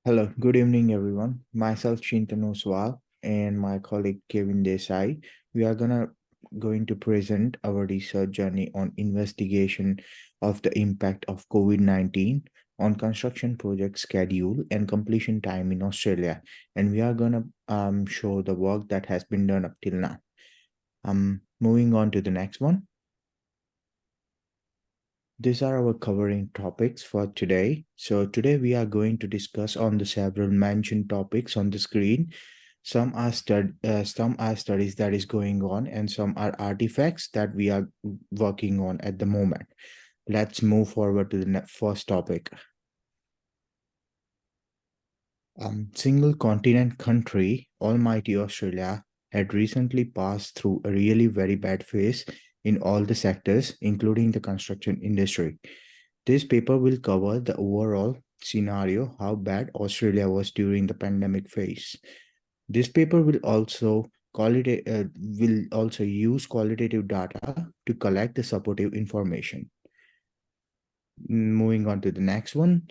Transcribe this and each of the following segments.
Hello, good evening, everyone. Myself, Chintanu Swal, and my colleague Kevin Desai. We are going to present our research journey on investigation of the impact of COVID-19 on construction project schedule and completion time in Australia. And we are gonna show the work that has been done up till now. Moving on to the next one. These are our covering topics for today. So today we are going to discuss on the several mentioned topics on the screen. Some are studies that is going on, and some are artifacts that we are working on at the moment. Let's move forward to the first topic. Single continent country, Almighty Australia, had recently passed through a really very bad phase in all the sectors, including the construction industry. This paper will cover the overall scenario, how bad Australia was during the pandemic phase. This paper will also use qualitative data to collect the supportive information. Moving on to the next one,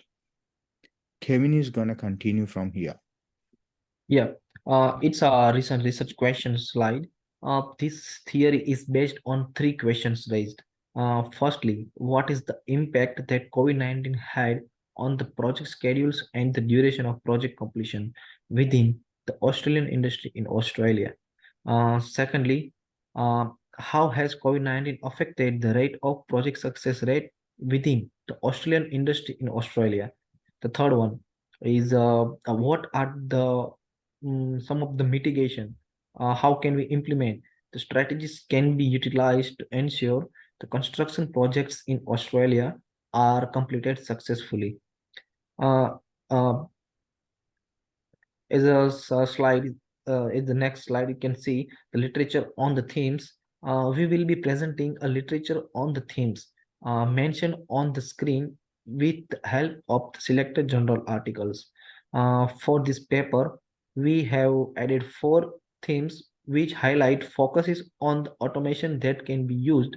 Kevin is gonna continue from here. Yeah, it's a recent research question slide. This theory is based on three questions raised. Firstly, what is the impact that COVID-19 had on the project schedules and the duration of project completion within the Australian industry in Australia? Secondly, uh, how has COVID-19 affected the rate of project success rate within the Australian industry in Australia? The third one is what are the some of the mitigation, how can we implement the strategies can be utilized to ensure the construction projects in Australia are completed successfully. uh, uh, slide is the next slide, you can see the literature on the themes. We will be presenting a literature on the themes mentioned on the screen with the help of the selected journal articles. For this paper, we have added four themes which highlight focuses on the automation that can be used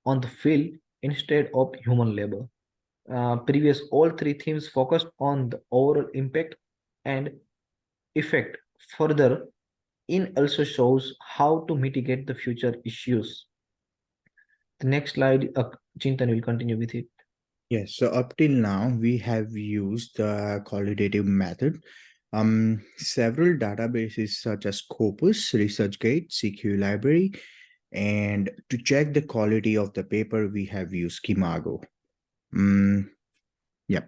on the field instead of human labor. Previous all three themes focused on the overall impact and effect. Further, in also shows how to mitigate the future issues. The next slide, Chintan will continue with it. Yes, so up till now, we have used the qualitative method. Several databases such as Scopus, ResearchGate, CQ Library, and to check the quality of the paper, we have used Kimago. Yeah,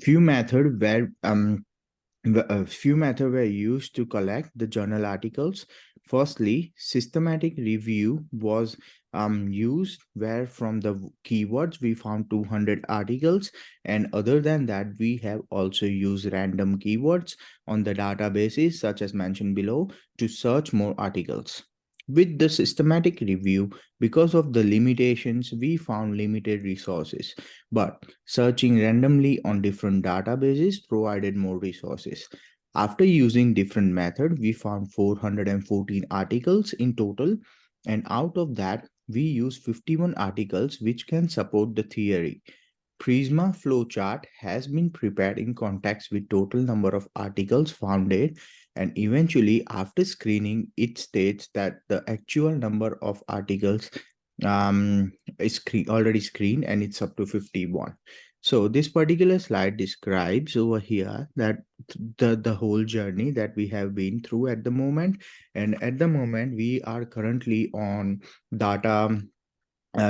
few method where a few methods were used to collect the journal articles. Firstly, systematic review was used where from the keywords we found 200 articles, and other than that we have also used random keywords on the databases such as mentioned below to search more articles. With the systematic review, because of the limitations, we found limited resources, but searching randomly on different databases provided more resources. After using different methods, we found 414 articles in total, and out of that, we used 51 articles which can support the theory. Prisma flowchart has been prepared in context with total number of articles founded, and eventually after screening it states that the actual number of articles is already screened and it's up to 51. So this particular slide describes over here that the whole journey that we have been through at the moment, and at the moment we are currently on data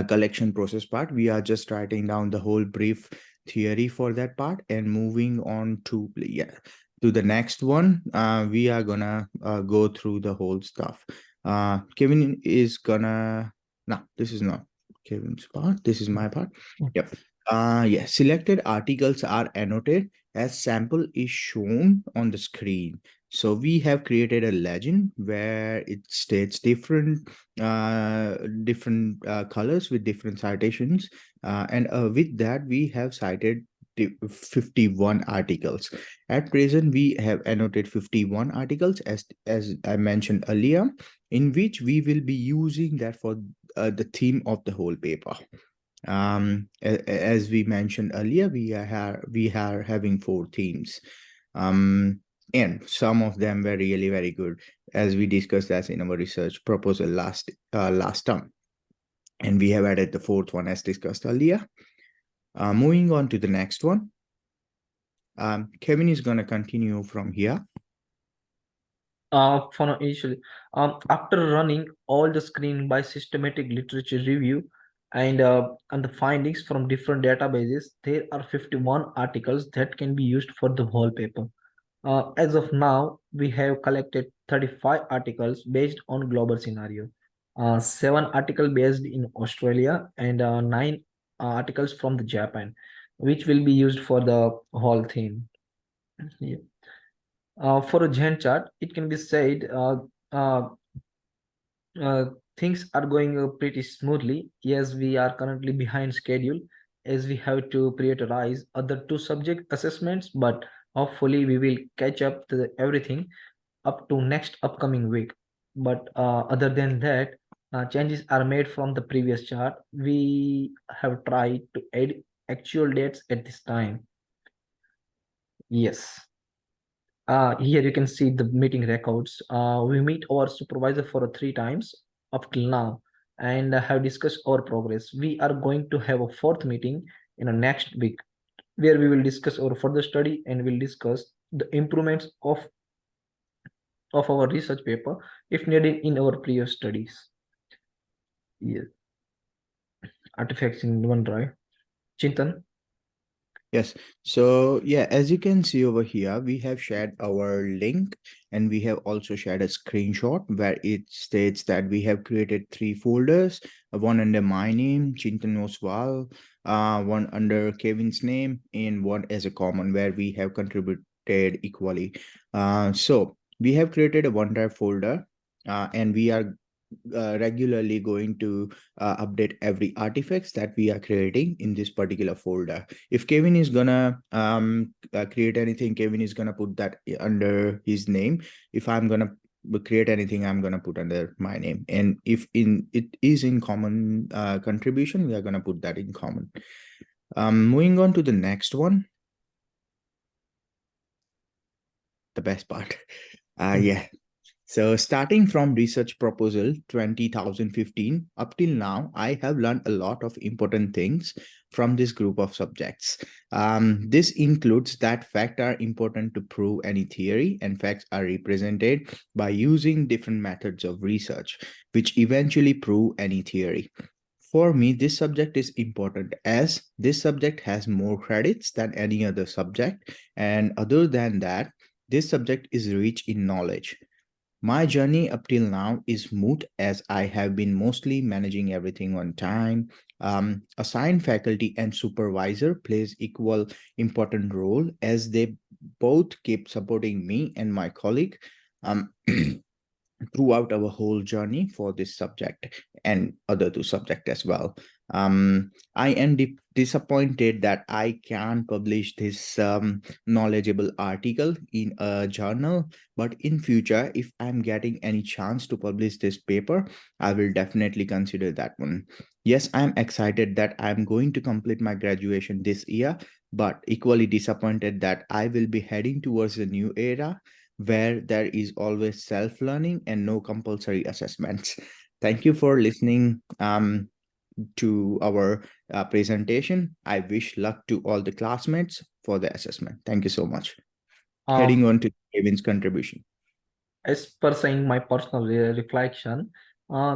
collection process part. We are just writing down the whole brief theory for that part and moving on to to the next one. We are gonna go through the whole stuff. Kevin is gonna no, this is not Kevin's part, this is my part. Yep. Yeah, selected articles are annotated as sample is shown on the screen. So we have created a legend where it states different colors with different citations, and with that we have cited 51 articles. At present we have annotated 51 articles as I mentioned earlier, in which we will be using that for the theme of the whole paper. As we mentioned earlier, we are having four themes. Um, and some of them were really very good, as we discussed as in our research proposal last term. And we have added the fourth one as discussed earlier. Moving on to the next one. Kevin is going to continue from here. For now, initially, after running all the screen by systematic literature review and the findings from different databases, there are 51 articles that can be used for the whole paper. As of now, we have collected 35 articles based on global scenario, 7 articles based in Australia, and 9 articles from the Japan, which will be used for the whole theme. Yeah. For a Gantt chart, it can be said uh, uh, things are going pretty smoothly. Yes, we are currently behind schedule as we have to prioritize other two subject assessments, but hopefully we will catch up to everything up to next upcoming week. But other than that, changes are made from the previous chart. We have tried to add actual dates at this time. Yes. Here you can see the meeting records. We meet our supervisor for 3 times up till now and have discussed our progress. We are going to have a fourth meeting in the next week where we will discuss our further study and will discuss the improvements of our research paper if needed in our previous studies. Yes. Artifacts in OneDrive. Chintan. Yes. So yeah, as you can see over here, we have shared our link and we have also shared a screenshot where it states that we have created 3 folders, one under my name, Chintan Oswal, one under Kevin's name, and one as a common where we have contributed equally. So we have created a OneDrive folder and we are regularly going to update every artifacts that we are creating in this particular folder. If Kevin is gonna create anything, Kevin is gonna put that under his name. If I'm gonna create anything, I'm gonna put under my name. And if it is in common contribution, we are gonna put that in common. Moving on to the next one, the best part. Yeah. So starting from research proposal 2015 up till now, I have learned a lot of important things from this group of subjects. This includes that facts are important to prove any theory, and facts are represented by using different methods of research, which eventually prove any theory. For me, this subject is important as this subject has more credits than any other subject. And other than that, this subject is rich in knowledge. My journey up till now is smooth as I have been mostly managing everything on time. Assigned faculty and supervisor plays equal important role as they both keep supporting me and my colleague. Um, throughout our whole journey for this subject and other two subjects as well. I am disappointed that I can publish this knowledgeable article in a journal, but in future, if I'm getting any chance to publish this paper, I will definitely consider that one. Yes, I'm excited that I'm going to complete my graduation this year, but equally disappointed that I will be heading towards a new era where there is always self learning and no compulsory assessments. Thank you for listening to our presentation. I wish luck to all the classmates for the assessment. Thank you so much. Um, Heading on to Kevin's contribution. as per saying my personal reflection,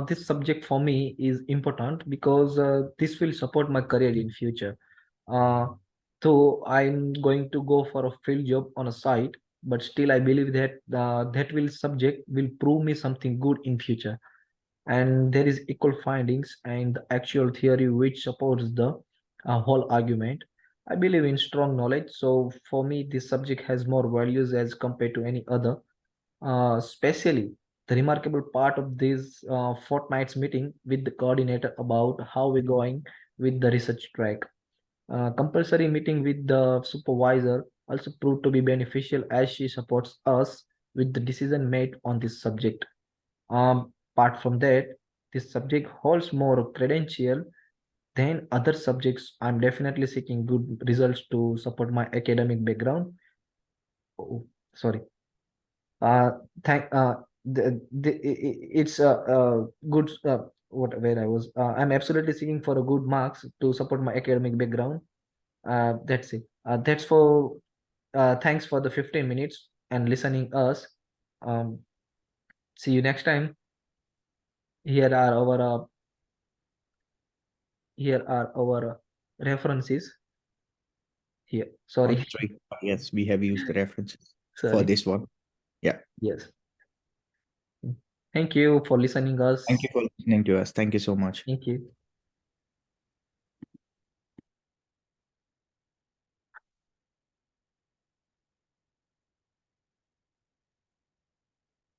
this subject for me is important because this will support my career in future. Uh, so I'm going to go for a field job on a site, but still I believe that that will subject will prove me something good in future. And there is equal findings and the actual theory which supports the whole argument. I believe in strong knowledge, so for me this subject has more values as compared to any other. Especially the remarkable part of this fortnight's meeting with the coordinator about how we're going with the research track. Compulsory meeting with the supervisor also proved to be beneficial as she supports us with the decision made on this subject. Apart from that, this subject holds more credential than other subjects. I'm definitely seeking good results to support my academic background. Oh, sorry. Uh, thank it's a good what where I was. I'm absolutely seeking for a good marks to support my academic background. That's it. That's for thanks for the 15 minutes and listening us. Um, See you next time. Here are our references here. On Sorry, three. Yes, we have used the references for sorry. this one. Yeah. Yes. Thank you for listening Thank us. you for listening to us. Thank you so much. Thank you.